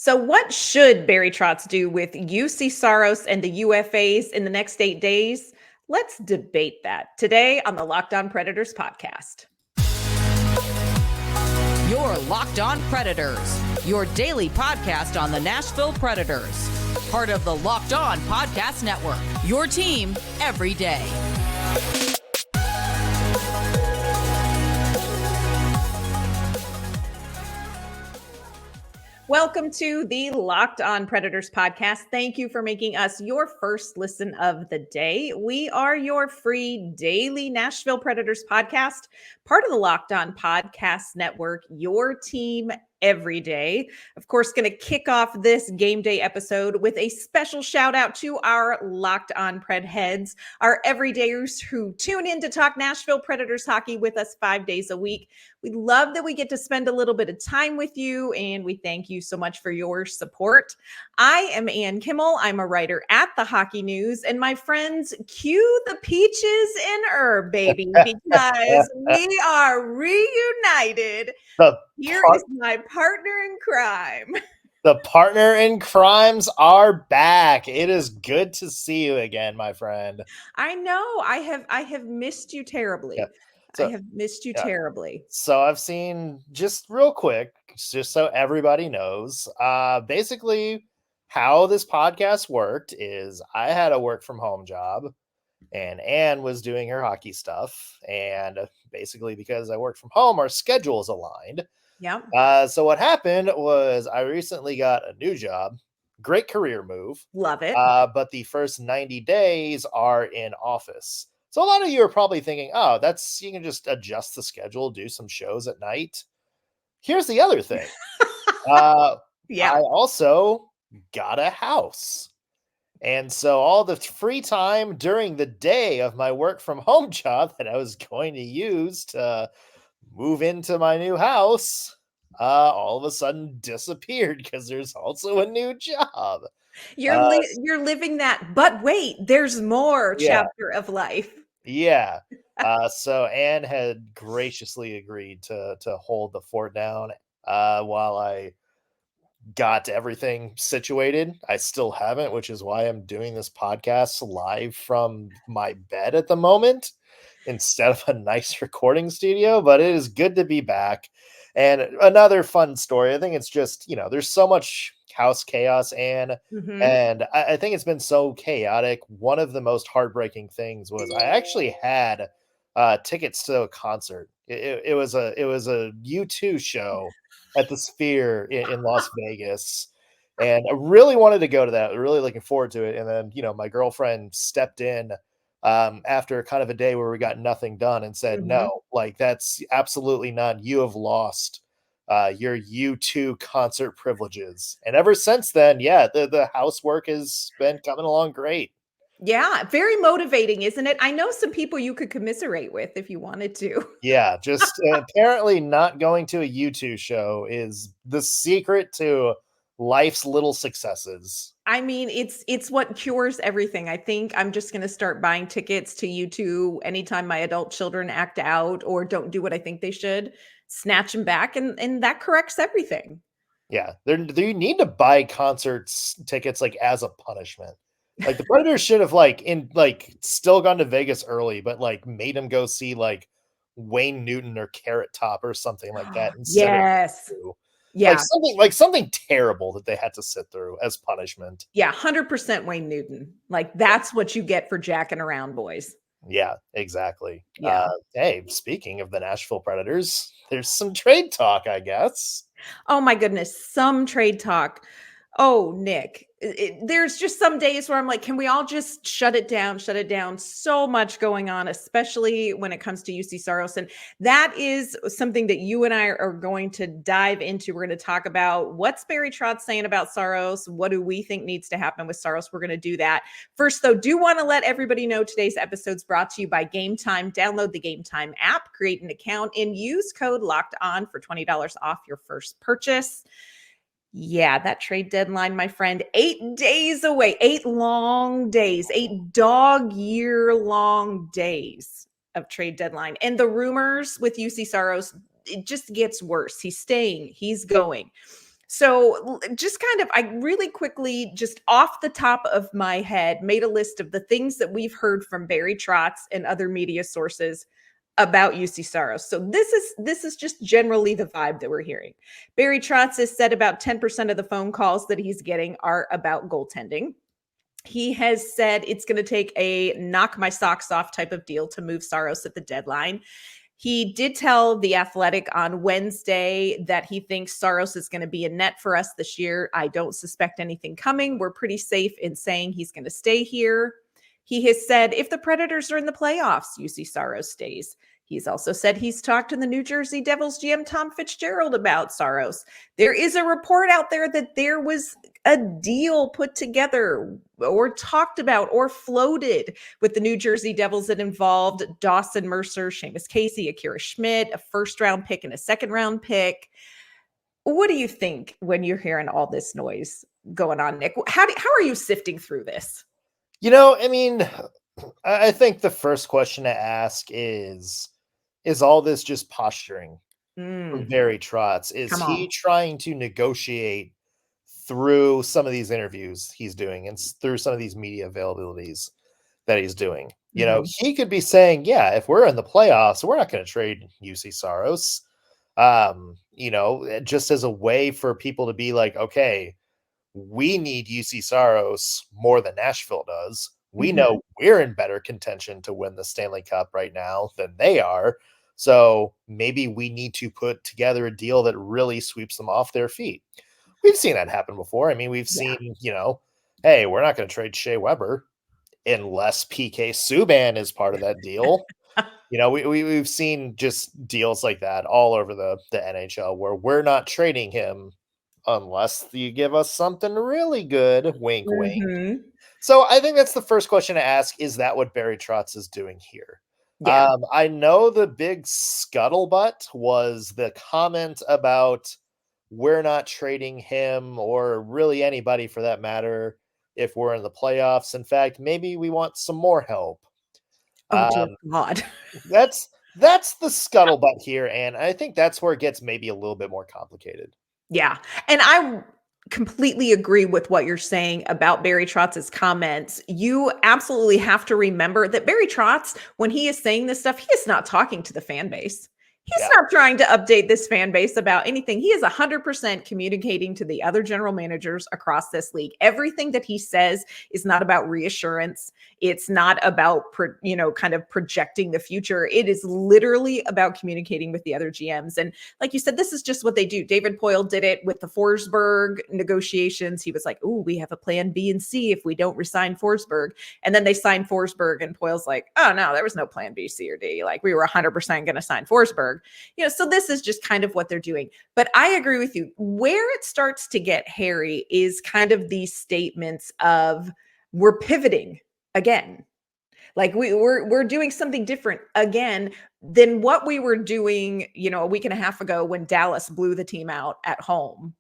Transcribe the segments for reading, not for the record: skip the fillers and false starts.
So what should Barry Trotz do with Juuse Saros and the UFAs in the next 8 days? Let's debate that today on the Locked On Predators podcast. Your Locked On Predators, your daily podcast on the Nashville Predators. Part of the Locked On Podcast Network, your team every day. Welcome to the Locked On Predators podcast. Thank you for making us your first listen of the day. We are your free daily Nashville Predators podcast, part of the Locked On Podcast Network, your team every day. Of course, going to kick off this game day episode with a special shout out to our Locked On Pred heads, our everydayers who tune in to talk Nashville Predators hockey with us 5 days a week. We love that we get to spend a little bit of time with you, and we thank you so much for your support. I am Ann Kimmel. I'm a writer at The Hockey News, and my friends, cue the peaches and herb, baby, because we are reunited. Here is my partner in crime. The partner in crimes are back. It is good to see you again, my friend. I know. I have missed you terribly. Yeah. I have missed you terribly. So I've seen, just real quick, just so everybody knows, basically how this podcast worked is I had a work from home job and Ann was doing her hockey stuff. And basically because I work from home, our schedules aligned. Yeah. So what happened was I recently got a new job. Great career move. Love it. But the first 90 days are in office. So a lot of you are probably thinking, oh, you can just adjust the schedule, do some shows at night. Here's the other thing. Yeah. I also got a house. And so all the free time during the day of my work from home job that I was going to use to move into my new house, all of a sudden disappeared because there's also a new job. You're living that, but wait, there's more chapter of life. Yeah. So Ann had graciously agreed to hold the fort down while I got everything situated. I still haven't, which is why I'm doing this podcast live from my bed at the moment instead of a nice recording studio, but it is good to be back. And another fun story, I think it's just, there's so much house chaos, and I think it's been so chaotic. One of the most heartbreaking things was I actually had tickets to a concert. It was a U2 show at the Sphere in Las Vegas, and I really wanted to go to that. Really looking forward to it. And then, my girlfriend stepped in after kind of a day where we got nothing done and said, no, like that's absolutely not. You have lost your U2 concert privileges. And ever since then, the housework has been coming along great. Yeah, very motivating, isn't it? I know some people you could commiserate with if you wanted to. Yeah, just apparently not going to a U2 show is the secret to life's little successes. I mean, it's what cures everything. I think I'm just going to start buying tickets to U2 anytime my adult children act out or don't do what I think they should. Snatch them back, and that corrects everything. Yeah, you need to buy concerts tickets like as a punishment. Like the Predators should have still gone to Vegas early, but made them go see Wayne Newton or Carrot Top or something like that. Yes. Yeah. Something terrible that they had to sit through as punishment. Yeah. 100% Wayne Newton. That's what you get for jacking around, boys. Yeah, exactly. Yeah. Hey, speaking of the Nashville Predators, there's some trade talk, I guess. Oh my goodness. Some trade talk. Oh, Nick, there's just some days where I'm like, can we all just shut it down? So much going on, especially when it comes to Juuse Saros. And that is something that you and I are going to dive into. We're going to talk about what's Barry Trotz saying about Saros. What do we think needs to happen with Saros? We're going to do that. First, though, do want to let everybody know today's episode is brought to you by Game Time. Download the Game Time app, create an account, and use code Locked On for $20 off your first purchase. Yeah, that trade deadline, my friend, 8 days away, 8 long days, 8 dog year long days of trade deadline. And the rumors with Juuse Saros, it just gets worse. He's staying, he's going. So just kind of, I really quickly, just off the top of my head, made a list of the things that we've heard from Barry Trotz and other media sources about Juuse Saros. So this is just generally the vibe that we're hearing. Barry Trotz has said about 10% of the phone calls that he's getting are about goaltending. He has said it's going to take a knock my socks off type of deal to move Saros at the deadline. He did tell The Athletic on Wednesday that he thinks Saros is going to be a net for us this year. I don't suspect anything coming. We're pretty safe in saying he's going to stay here. He has said if the Predators are in the playoffs, Juuse Saros stays. He's also said he's talked to the New Jersey Devils GM Tom Fitzgerald about Saros. There is a report out there that there was a deal put together or talked about or floated with the New Jersey Devils that involved Dawson Mercer, Seamus Casey, Akira Schmidt, a first-round pick and a second-round pick. What do you think when you're hearing all this noise going on, Nick? How are you sifting through this? I mean, I think the first question to ask is all this just posturing from Barry Trotz? Is he trying to negotiate through some of these interviews he's doing and through some of these media availabilities that he's doing? He could be saying, yeah, if we're in the playoffs, we're not going to trade Juuse Saros. Just as a way for people to be like, okay, we need Juuse Saros more than Nashville does. We know we're in better contention to win the Stanley Cup right now than they are. So maybe we need to put together a deal that really sweeps them off their feet. We've seen that happen before. I mean, we've seen, hey, we're not going to trade Shea Weber unless PK Subban is part of that deal. We've seen just deals like that all over the NHL where we're not trading him unless you give us something really good. Wink, wink. So I think that's the first question to ask. Is that what Barry Trotz is doing here? Yeah. I know the big scuttlebutt was the comment about we're not trading him or really anybody for that matter if we're in the playoffs. In fact, maybe we want some more help. Oh, dear God. That's the scuttlebutt here, and I think that's where it gets maybe a little bit more complicated. Yeah, and I completely agree with what you're saying about Barry Trotz's comments. You absolutely have to remember that Barry Trotz, when he is saying this stuff, he is not talking to the fan base. He's not trying to update this fan base about anything. He is 100% communicating to the other general managers across this league. Everything that he says is not about reassurance. It's not about, kind of projecting the future. It is literally about communicating with the other GMs. And like you said, this is just what they do. David Poile did it with the Forsberg negotiations. He was like, "Ooh, we have a plan B and C if we don't resign Forsberg." And then they signed Forsberg, and Poile's like, "Oh no, there was no plan B, C, or D. Like we were 100% going to sign Forsberg." So this is just kind of what they're doing. But I agree with you. Where it starts to get hairy is kind of these statements of we're pivoting again. Like we're doing something different again than what we were doing, a week and a half ago when Dallas blew the team out at home.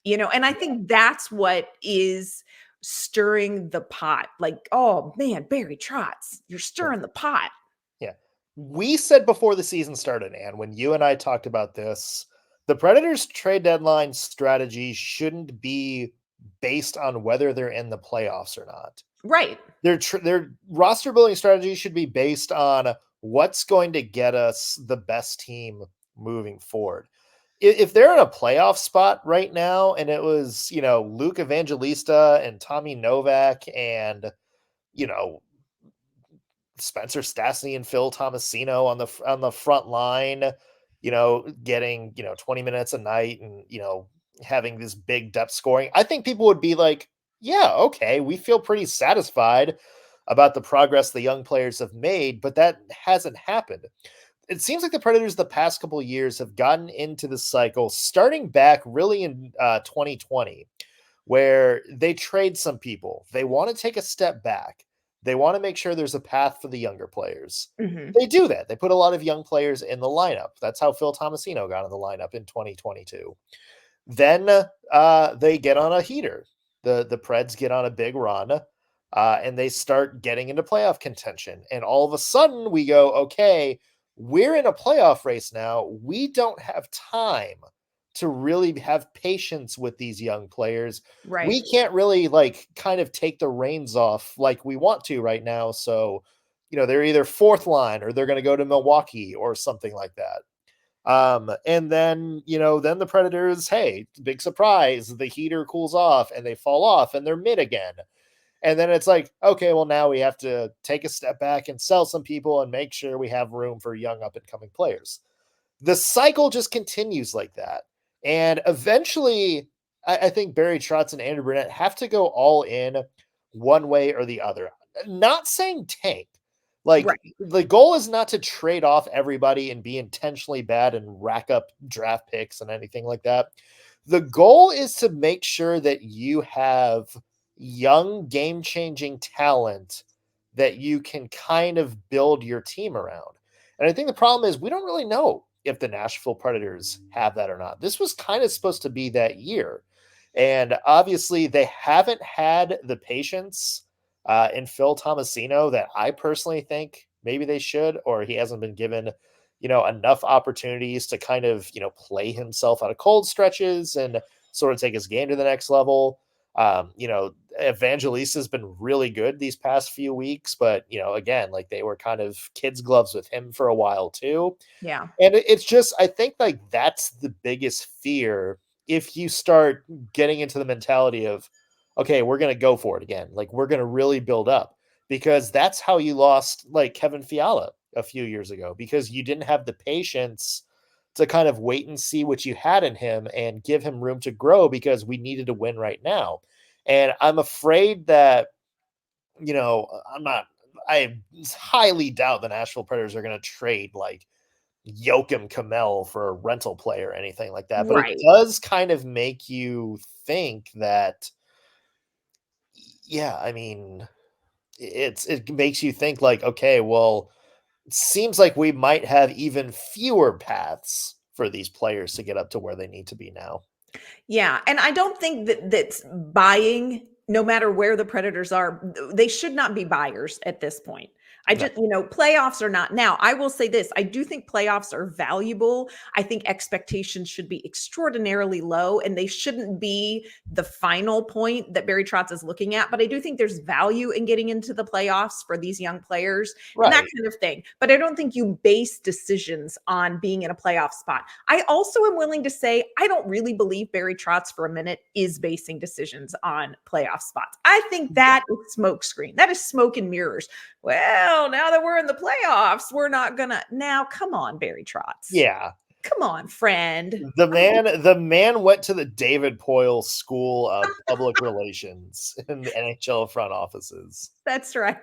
And I think that's what is stirring the pot. Like, oh man, Barry Trotz, you're stirring the pot. Yeah. We said before the season started, and when you and I talked about this, the Predators trade deadline strategy shouldn't be based on whether they're in the playoffs or not. Right. Their roster building strategy should be based on what's going to get us the best team moving forward. If they're in a playoff spot right now, and it was, Luke Evangelista and Tommy Novak and, Spencer Stastny and Phil Tomasino on the front line, getting, 20 minutes a night and, having this big depth scoring, I think people would be like, yeah, okay, we feel pretty satisfied about the progress the young players have made, but that hasn't happened. It seems like the Predators the past couple of years have gotten into the cycle starting back really in 2020, where they trade some people. They want to take a step back. They want to make sure there's a path for the younger players. They do that. They put a lot of young players in the lineup. That's how Phil Tomasino got in the lineup in 2022. Then they get on a heater. The Preds get on a big run, and they start getting into playoff contention. And all of a sudden we go, okay, we're in a playoff race now. We don't have time to really have patience with these young players. Right. We can't really like kind of take the reins off like we want to right now. So, they're either fourth line or they're going to go to Milwaukee or something like that. And then, then the Predators, hey, big surprise, the heater cools off and they fall off and they're mid again. And then it's like, okay, well, now we have to take a step back and sell some people and make sure we have room for young up and coming players. The cycle just continues like that. And eventually, I think Barry Trotz and Andrew Brunette have to go all in one way or the other. Not saying tank. Like, Right. the goal is not to trade off everybody and be intentionally bad and rack up draft picks and anything like that. The goal is to make sure that you have young, game-changing talent that you can kind of build your team around. And I think the problem is we don't really know if the Nashville Predators have that or not. This was kind of supposed to be that year. And obviously they haven't had the patience in Phil Tomasino that I personally think maybe they should, or he hasn't been given, enough opportunities to kind of, play himself out of cold stretches and sort of take his game to the next level. Evangelista has been really good these past few weeks, but again, like they were kind of kids' gloves with him for a while too. Yeah. And it's just, I think like that's the biggest fear if you start getting into the mentality of, okay, we're going to go for it again. Like we're going to really build up, because that's how you lost like Kevin Fiala a few years ago, because you didn't have the patience to kind of wait and see what you had in him and give him room to grow, because we needed to win right now. And I'm afraid that, I highly doubt the Nashville Predators are going to trade like Joakim Kamel for a rental player or anything like that. But Right. it does kind of make you think that, yeah, I mean, it makes you think like, okay, well, it seems like we might have even fewer paths for these players to get up to where they need to be now. Yeah. And I don't think that's buying, no matter where the Predators are. They should not be buyers at this point. I No. just, playoffs are not. Now, I will say this. I do think playoffs are valuable. I think expectations should be extraordinarily low, and they shouldn't be the final point that Barry Trotz is looking at. But I do think there's value in getting into the playoffs for these young players and that Right. kind of thing. But I don't think you base decisions on being in a playoff spot. I also am willing to say I don't really believe Barry Trotz for a minute is basing decisions on playoff spots. I think that is smokescreen. That is smoke and mirrors. Well, now that we're in the playoffs, we're not gonna. Now, come on, Barry Trotz. Yeah. Come on, friend. The man went to the David Poyle School of Public Relations in the NHL front offices. That's right.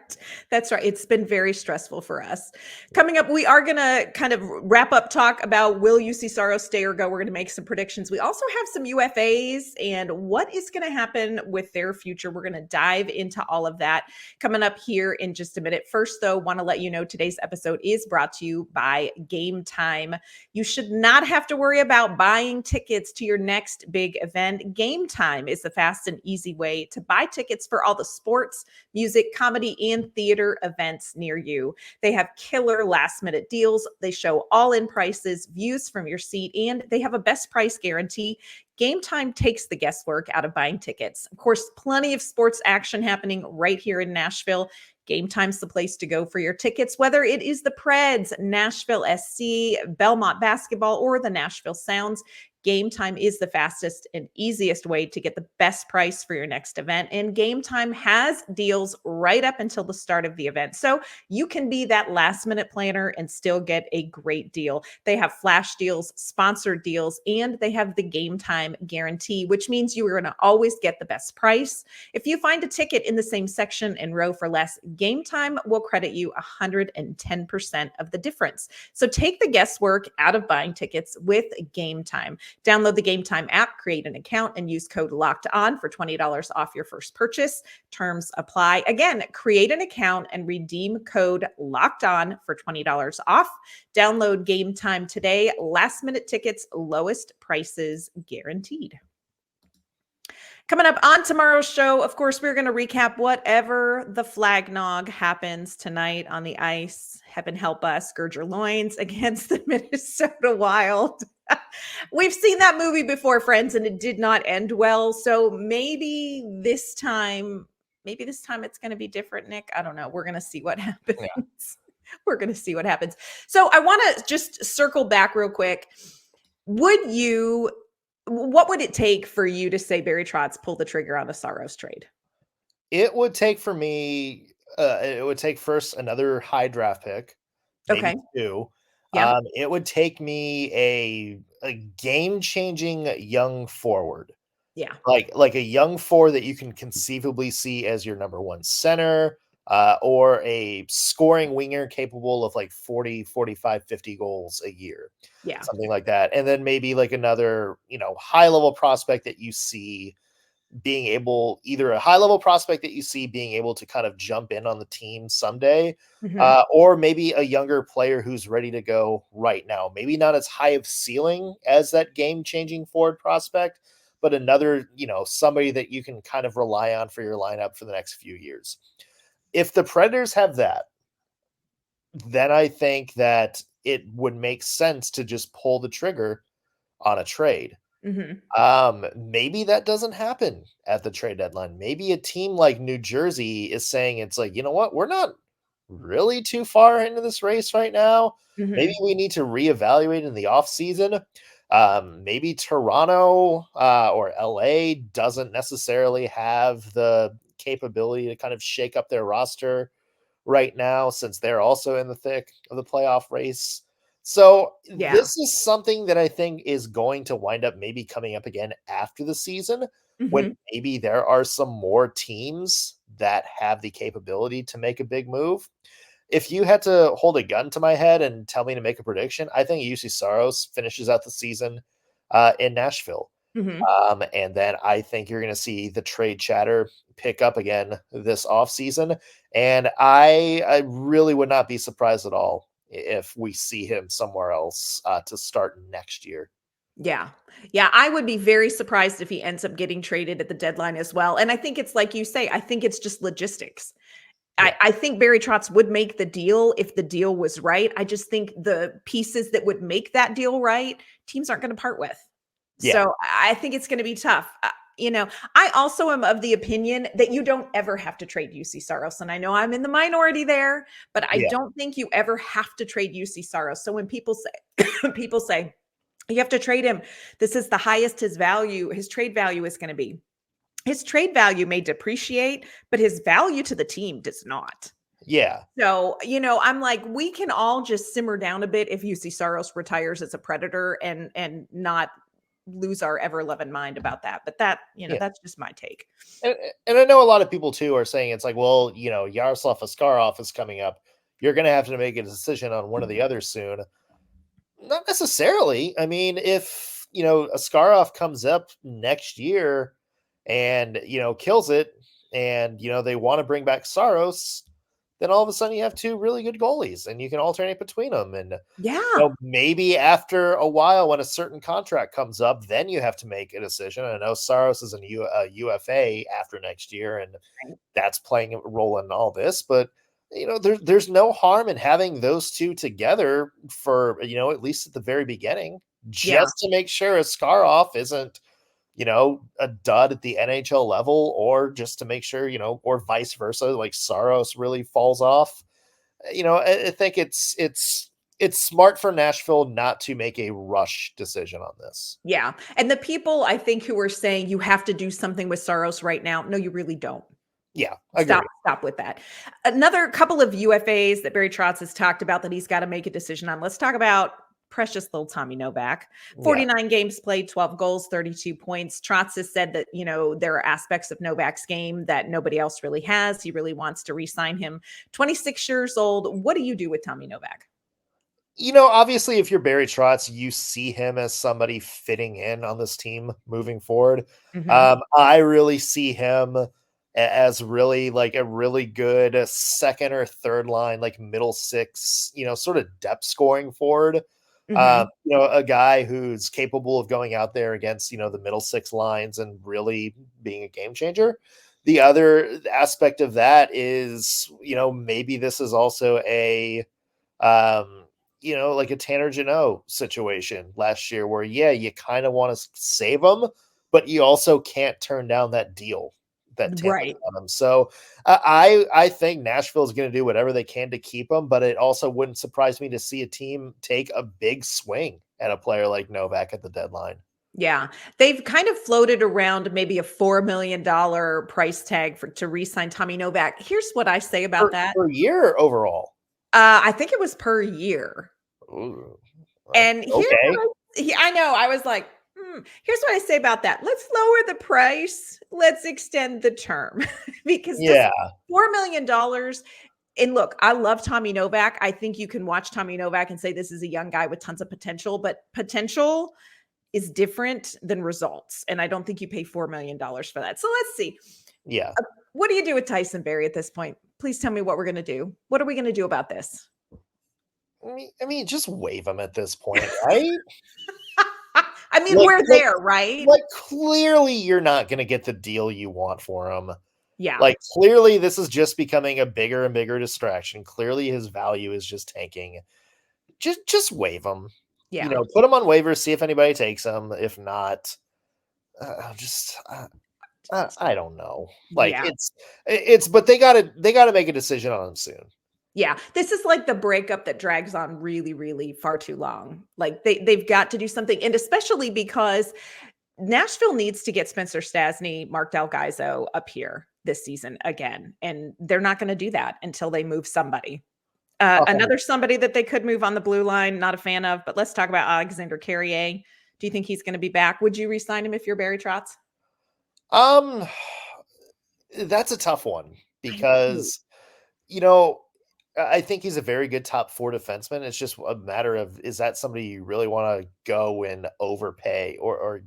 That's right. It's been very stressful for us. Coming up, we are going to kind of wrap up talk about will Juuse Saros stay or go. We're going to make some predictions. We also have some UFAs and what is going to happen with their future. We're going to dive into all of that coming up here in just a minute. First, though, want to let you know today's episode is brought to you by Game Time. You should not have to worry about buying tickets to your next big event. Game Time is the fast and easy way to buy tickets for all the sports, music, comedy, and theater events near you. They have killer last minute deals. They show all in prices, views from your seat, and they have a best price guarantee. Game Time takes the guesswork out of buying tickets. Of course, plenty of sports action happening right here in Nashville. Game Time's the place to go for your tickets, whether it is the Preds, Nashville SC, Belmont basketball, or the Nashville Sounds. Game Time is the fastest and easiest way to get the best price for your next event. And Game Time has deals right up until the start of the event. So you can be that last minute planner and still get a great deal. They have flash deals, sponsored deals, and they have the Game Time guarantee, which means you are going to always get the best price. If you find a ticket in the same section and row for less, Game Time will credit you 110% of the difference. So take the guesswork out of buying tickets with Game Time. Download the Game Time app, create an account, and use code LOCKEDON for $20 off your first purchase. Terms apply. Again, create an account and redeem code LOCKEDON for $20 off. Download Game Time today. Last minute tickets, lowest prices guaranteed. Coming up on tomorrow's show, of course, we're going to recap whatever the flag nog happens tonight on the ice. Heaven help us, gird your loins against the Minnesota Wild. We've seen that movie before, friends, and it did not end well. So maybe this time it's going to be different, Nick. I don't know. We're going to see what happens. Yeah. We're going to see what happens. So I want to just circle back real quick. What would it take for you to say Barry Trotz pull the trigger on a Saros trade? It would take for me, it would take first another high draft pick, maybe Okay. 2. Yeah. It would take me a game-changing young forward. Yeah. Like a young forward that you can conceivably see as your number 1 center, or a scoring winger capable of like 40, 45, 50 goals a year. Yeah. Something like that. And then maybe like another, high-level prospect that you see being able, either a high-level prospect that you see being able to kind of jump in on the team someday, Mhm. or maybe a younger player who's ready to go right now. Maybe not as high of ceiling as that game-changing forward prospect, but another, somebody that you can kind of rely on for your lineup for the next few years. If the Predators have that, then I think that it would make sense to just pull the trigger on a trade. Mhm. Maybe that doesn't happen at the trade deadline. Maybe a team like New Jersey is saying, it's like, you know what? We're not really too far into this race right now. Maybe Mhm. we need to reevaluate in the offseason. Maybe Toronto or LA doesn't necessarily have the capability to kind of shake up their roster right now, since they're also in the thick of the playoff race. So Yeah. this is something that I think is going to wind up maybe coming up again after the season, when Mhm. maybe there are some more teams that have the capability to make a big move. If you had to hold a gun to my head and tell me to make a prediction, I think Juuse Saros finishes out the season in Nashville. Mhm. And then I think you're going to see the trade chatter pick up again this offseason. And I really would not be surprised at all if we see him somewhere else to start next year. Yeah. Yeah, I would be very surprised if he ends up getting traded at the deadline as well. And I think it's like you say, I think it's just logistics. Yeah. I think Barry Trotz would make the deal if the deal was right. I just think the pieces that would make that deal right, teams aren't going to part with. Yeah. So I think it's going to be tough. I also am of the opinion that you don't ever have to trade UC Saros. And I know I'm in the minority there, but I Yeah. don't think you ever have to trade UC Saros. So when people say, people say, you have to trade him, this is the highest his trade value is going to be. His trade value may depreciate, but his value to the team does not. Yeah. So, I'm like, we can all just simmer down a bit if UC Saros retires as a Predator and not lose our ever loving mind about that. But Yeah. that's just my take. And, and I know a lot of people too are saying, it's like, well, Yaroslav Askarov is coming up. You're going to have to make a decision on one or the other soon. Not necessarily. I mean, if, Askarov comes up next year and, kills it, and, they want to bring back Saros, then all of a sudden you have 2 really good goalies and you can alternate between them. And, Yeah. maybe after a while, when a certain contract comes up, then you have to make a decision. I know Saros is a UFA after next year, and that's playing a role in all this, but there's no harm in having those 2 together for, at least at the very beginning, Yeah. just to make sure Askarov isn't, a dud at the NHL level, or just to make sure, or vice versa, like Saros really falls off. I think it's smart for Nashville not to make a rush decision on this. Yeah. And the people I think who are saying you have to do something with Saros right now, no, you really don't. Yeah, agree. Stop with that. Another couple of UFAs that Barry Trotz has talked about that he's got to make a decision on. Let's talk about precious little Tommy Novak. Yeah. 49 games played, 12 goals, 32 points. Trotz has said that, there are aspects of Novak's game that nobody else really has. He really wants to re-sign him. 26 years old. What do you do with Tommy Novak? Obviously, if you're Barry Trotz, you see him as somebody fitting in on this team moving forward. Mhm. I really see him as really like a really good second or third line, like middle six, sort of depth scoring forward. A guy who's capable of going out there against, the middle six lines and really being a game changer. The other aspect of that is, maybe this is also a, like a Tanner Jeannot situation last year where, you kind of want to save him, but you also can't turn down that deal that Tampa's on him. So I think Nashville is going to do whatever they can to keep him, but it also wouldn't surprise me to see a team take a big swing at a player like Novak at the deadline. Yeah, they've kind of floated around maybe a $4 million price tag to re-sign Tommy Novak. Here's what I say about that. Per year or overall? I think it was per year. Ooh, and I know, I was like, here's what I say about that. Let's lower the price. Let's extend the term because $4 million. And look, I love Tommy Novak. I think you can watch Tommy Novak and say this is a young guy with tons of potential, but potential is different than results. And I don't think you pay $4 million for that. So let's see. Yeah. What do you do with Tyson Barrie at this point? Please tell me what we're going to do. What are we going to do about this? I mean, just waive him at this point, right? I mean, we're there, right? Like, clearly you're not going to get the deal you want for him. Yeah. Like, clearly this is just becoming a bigger and bigger distraction. Clearly his value is just tanking. Just waive him. Yeah. Put him on waivers, see if anybody takes him. If not, I don't know. Like, but they gotta make a decision on him soon. Yeah, this is like the breakup that drags on really, really far too long. Like they've got to do something, and especially because Nashville needs to get Spencer Stastny, Mark Delgaizo up here this season again, and they're not going to do that until they move somebody. Another somebody that they could move on the blue line, not a fan of, but let's talk about Alexandre Carrier. Do you think he's going to be back? Would you re-sign him if you're Barry Trotz? That's a tough one because, I think he's a very good top 4 defenseman. It's just a matter of, is that somebody you really want to go and overpay or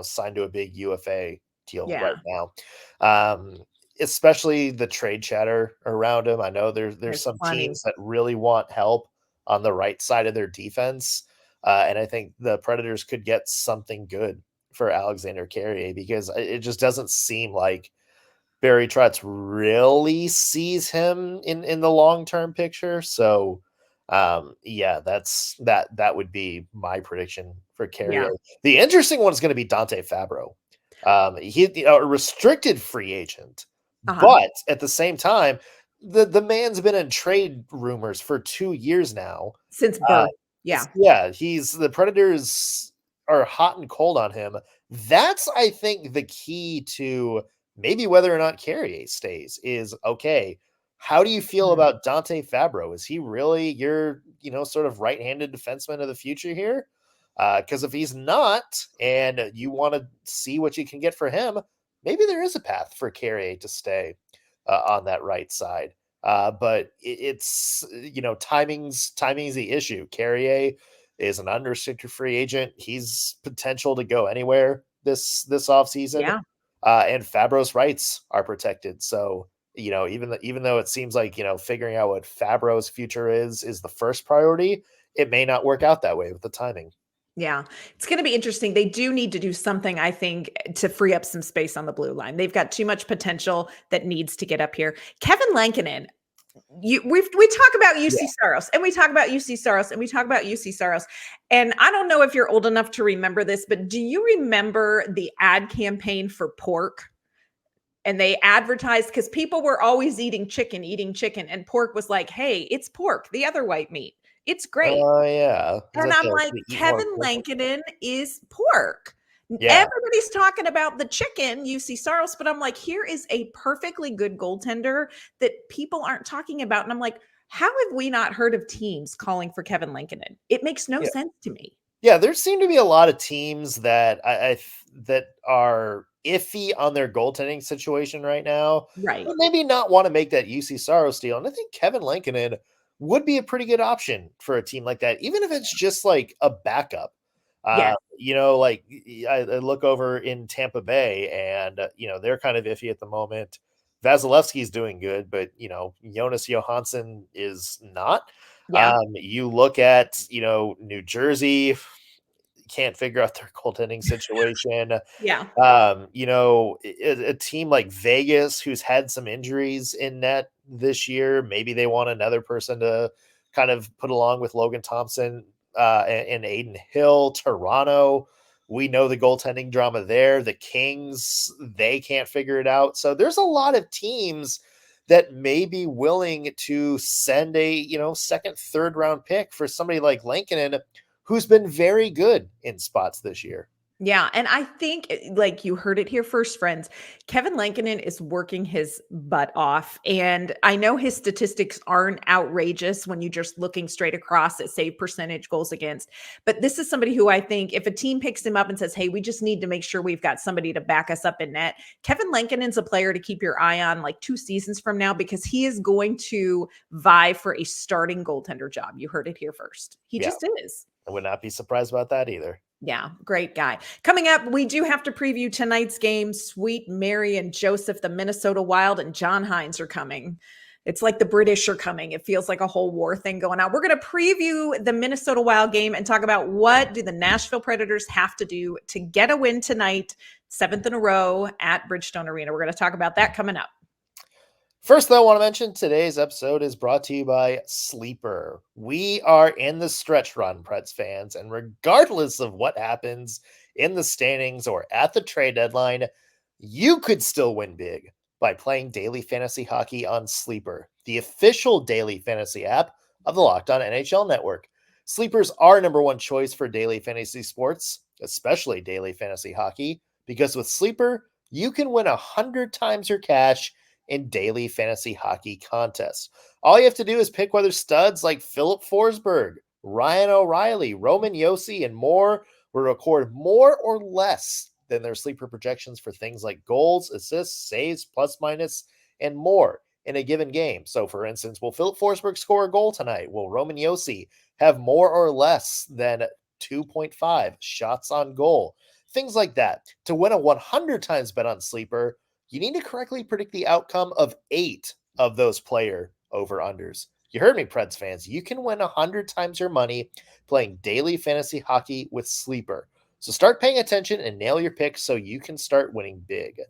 sign to a big UFA deal right now? Especially the trade chatter around him. I know there's some teams that really want help on the right side of their defense. And I think the Predators could get something good for Alexandre Carrier because it just doesn't seem like Barry Trotz really sees him in the long-term picture. So that would be my prediction for Carrier. Yeah. The interesting one is going to be Dante Fabbro. He a restricted free agent, but at the same time, the man's been in trade rumors for 2 years now. Since birth. The Predators are hot and cold on him. That's, I think, the key to maybe whether or not Carrier stays is, okay, how do you feel about Dante Fabbro? Is he really your, sort of right-handed defenseman of the future here? Because if he's not, and you want to see what you can get for him, maybe there is a path for Carrier to stay on that right side. But it's, timing's the issue. Carrier is an unrestricted free agent. He's potential to go anywhere this offseason. Yeah. And Fabbro's rights are protected. So, even though it seems like, figuring out what Fabbro's future is the first priority, it may not work out that way with the timing. Yeah, it's going to be interesting. They do need to do something, I think, to free up some space on the blue line. They've got too much potential that needs to get up here. Kevin Lankinen, we talk about UC Saros, and we talk about UC Saros, and we talk about UC Saros. And I don't know if you're old enough to remember this, but do you remember the ad campaign for pork? And they advertised because people were always eating chicken, and pork was like, hey, it's pork, the other white meat. It's great. Oh, yeah. And I'm like, Kevin Lankinen is pork. Yeah. Everybody's talking about the chicken, UC Saros, but I'm like, here is a perfectly good goaltender that people aren't talking about. And I'm like, how have we not heard of teams calling for Kevin Lankinen? It makes no sense to me. Yeah, there seem to be a lot of teams that that are iffy on their goaltending situation right now. Right. But maybe not want to make that UC Saros deal. And I think Kevin Lankinen would be a pretty good option for a team like that, even if it's just like a backup. I look over in Tampa Bay and, they're kind of iffy at the moment. Vasilevsky's doing good, but, Jonas Johansson is not. Yeah. You look at, New Jersey, can't figure out their goaltending situation. Yeah. A team like Vegas, who's had some injuries in net this year, maybe they want another person to kind of put along with Logan Thompson and Aiden Hill. Toronto, we know the goaltending drama there. The Kings, they can't figure it out. So there's a lot of teams that may be willing to send a, second, third round pick for somebody like Lankinen, who's been very good in spots this year. Yeah, and I think, like you heard it here first, friends, Kevin Lankinen is working his butt off. And I know his statistics aren't outrageous when you're just looking straight across at save percentage, goals against. But this is somebody who I think if a team picks him up and says, hey, we just need to make sure we've got somebody to back us up in net, Kevin Lankinen's a player to keep your eye on like 2 seasons from now, because he is going to vie for a starting goaltender job. You heard it here first. He just is. I would not be surprised about that either. Yeah, great guy. Coming up, we do have to preview tonight's game. Sweet Mary and Joseph, the Minnesota Wild, and John Hines are coming. It's like the British are coming. It feels like a whole war thing going on. We're going to preview the Minnesota Wild game and talk about what do the Nashville Predators have to do to get a win tonight, 7th in a row at Bridgestone Arena. We're going to talk about that coming up. First, though, I want to mention today's episode is brought to you by Sleeper. We are in the stretch run, Preds fans, and regardless of what happens in the standings or at the trade deadline, you could still win big by playing daily fantasy hockey on Sleeper, the official daily fantasy app of the Locked On NHL Network. Sleeper's our number one choice for daily fantasy sports, especially daily fantasy hockey, because with Sleeper, you can win 100 times your cash in daily fantasy hockey contests. All you have to do is pick whether studs like Philip Forsberg, Ryan O'Reilly, Roman Josi, and more will record more or less than their sleeper projections for things like goals, assists, saves, plus minus, and more in a given game. So, for instance, will Philip Forsberg score a goal tonight? Will Roman Josi have more or less than 2.5 shots on goal? Things like that. To win a 100 times bet on Sleeper, you need to correctly predict the outcome of 8 of those player over-unders. You heard me, Preds fans. You can win 100 times your money playing daily fantasy hockey with Sleeper. So start paying attention and nail your picks so you can start winning big.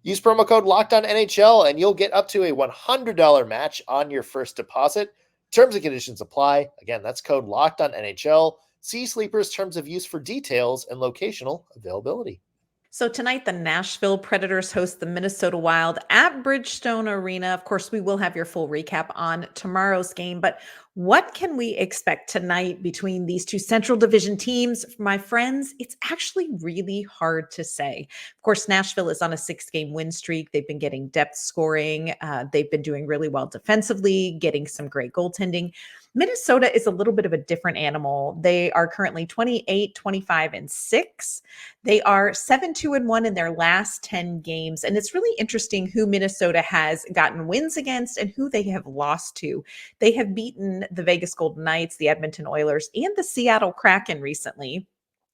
Use promo code LOCKEDONNHL and you'll get up to a $100 match on your first deposit. Terms and conditions apply. Again, that's code LOCKEDONNHL. See Sleeper's terms of use for details and locational availability. So tonight, the Nashville Predators host the Minnesota Wild at Bridgestone Arena. Of course, we will have your full recap on tomorrow's game, but what can we expect tonight between these two Central Division teams? My friends, it's actually really hard to say. Of course, Nashville is on a 6-game win streak. They've been getting depth scoring. They've been doing really well defensively, getting some great goaltending. Minnesota is a little bit of a different animal. They are currently 28, 25, and 6. They are 7-2-1 in their last 10 games. And it's really interesting who Minnesota has gotten wins against and who they have lost to. They have beaten the Vegas Golden Knights, the Edmonton Oilers, and the Seattle Kraken recently.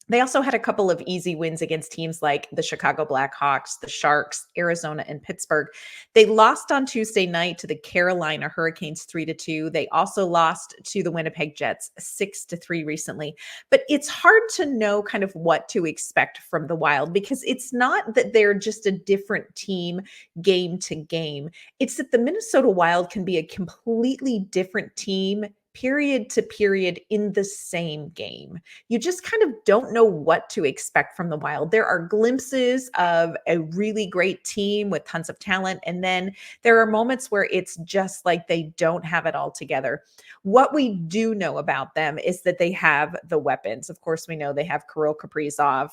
They also had a couple of easy wins against teams like the Chicago Blackhawks, the Sharks, Arizona, and Pittsburgh. They lost on Tuesday night to the Carolina Hurricanes 3-2. They also lost to the Winnipeg Jets 6-3 recently. But it's hard to know kind of what to expect from the Wild, because it's not that they're just a different team game to game. It's that the Minnesota Wild can be a completely different team period to period in the same game. You just kind of don't know what to expect from the Wild. There are glimpses of a really great team with tons of talent, and then there are moments where it's just like they don't have it all together. What we do know about them is that they have the weapons. Of course, we know they have Kirill Kaprizov.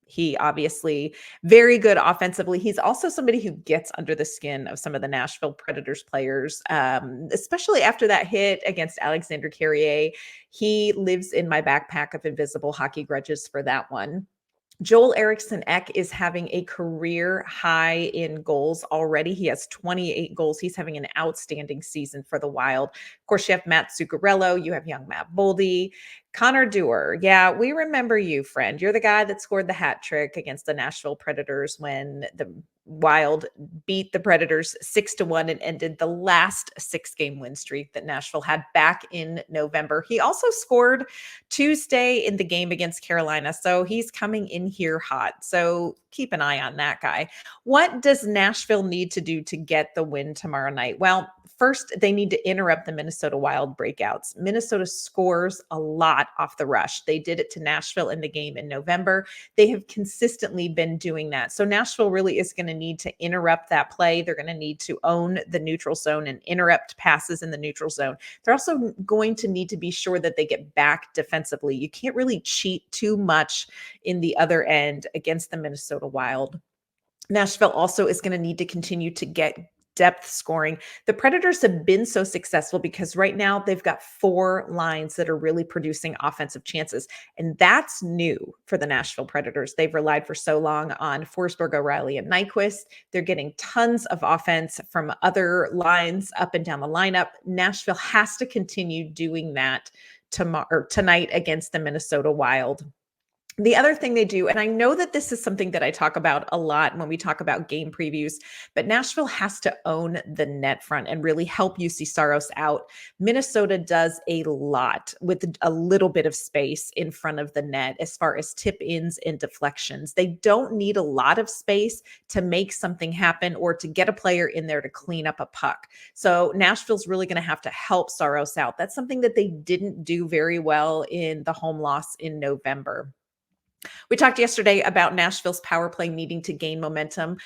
He obviously very good offensively. He's also somebody who gets under the skin of some of the Nashville Predators players, especially after that hit against Alexandre Carrier. He lives in my backpack of invisible hockey grudges for that one. Joel Eriksson Ek is having a career high in goals already. He has 28 goals. He's having an outstanding season for the Wild. Of course, you have Matt Zuccarello. You have young Matt Boldy. Connor Dewar. Yeah, we remember you, friend. You're the guy that scored the hat trick against the Nashville Predators when the Wild beat the Predators 6-1 and ended the last 6-game win streak that Nashville had back in November. He also scored Tuesday in the game against Carolina, so he's coming in here hot. So keep an eye on that guy. What does Nashville need to do to get the win tomorrow night? Well, first, they need to interrupt the Minnesota Wild breakouts. Minnesota scores a lot off the rush. They did it to Nashville in the game in November. They have consistently been doing that. So Nashville really is going to need to interrupt that play. They're going to need to own the neutral zone and interrupt passes in the neutral zone. They're also going to need to be sure that they get back defensively. You can't really cheat too much in the other end against the Minnesota Wild. Nashville also is going to need to continue to get depth scoring. The Predators have been so successful because right now they've got 4 lines that are really producing offensive chances. And that's new for the Nashville Predators. They've relied for so long on Forsberg, O'Reilly, and Nyquist. They're getting tons of offense from other lines up and down the lineup. Nashville has to continue doing that tonight against the Minnesota Wild. The other thing they do, and I know that this is something that I talk about a lot when we talk about game previews, but Nashville has to own the net front and really help Juuse Saros out. Minnesota does a lot with a little bit of space in front of the net as far as tip-ins and deflections. They don't need a lot of space to make something happen or to get a player in there to clean up a puck. So Nashville's really going to have to help Saros out. That's something that they didn't do very well in the home loss in November. We talked yesterday about Nashville's power play needing to gain momentum.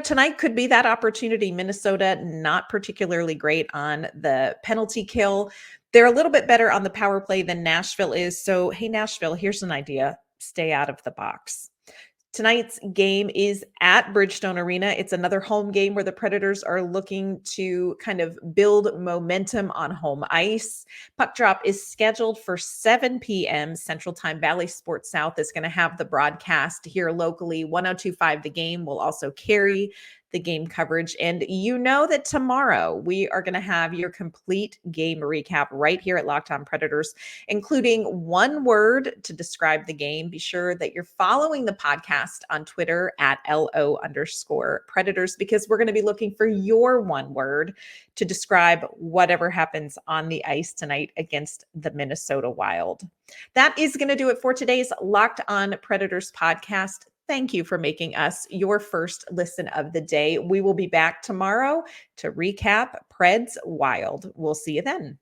Tonight could be that opportunity. Minnesota, not particularly great on the penalty kill. They're a little bit better on the power play than Nashville is. So, hey, Nashville, here's an idea. Stay out of the box. Tonight's game is at Bridgestone Arena. It's another home game where the Predators are looking to kind of build momentum on home ice. Puck drop is scheduled for 7 p.m. Central Time. Valley Sports South is going to have the broadcast here locally. 102.5 The Game will also carry the game coverage. And you know that tomorrow we are going to have your complete game recap right here at Locked On Predators, including one word to describe the game. Be sure that you're following the podcast on Twitter at LO_Predators, because we're going to be looking for your one word to describe whatever happens on the ice tonight against the Minnesota Wild. That is going to do it for today's Locked On Predators podcast. Thank you for making us your first listen of the day. We will be back tomorrow to recap Preds Wild. We'll see you then.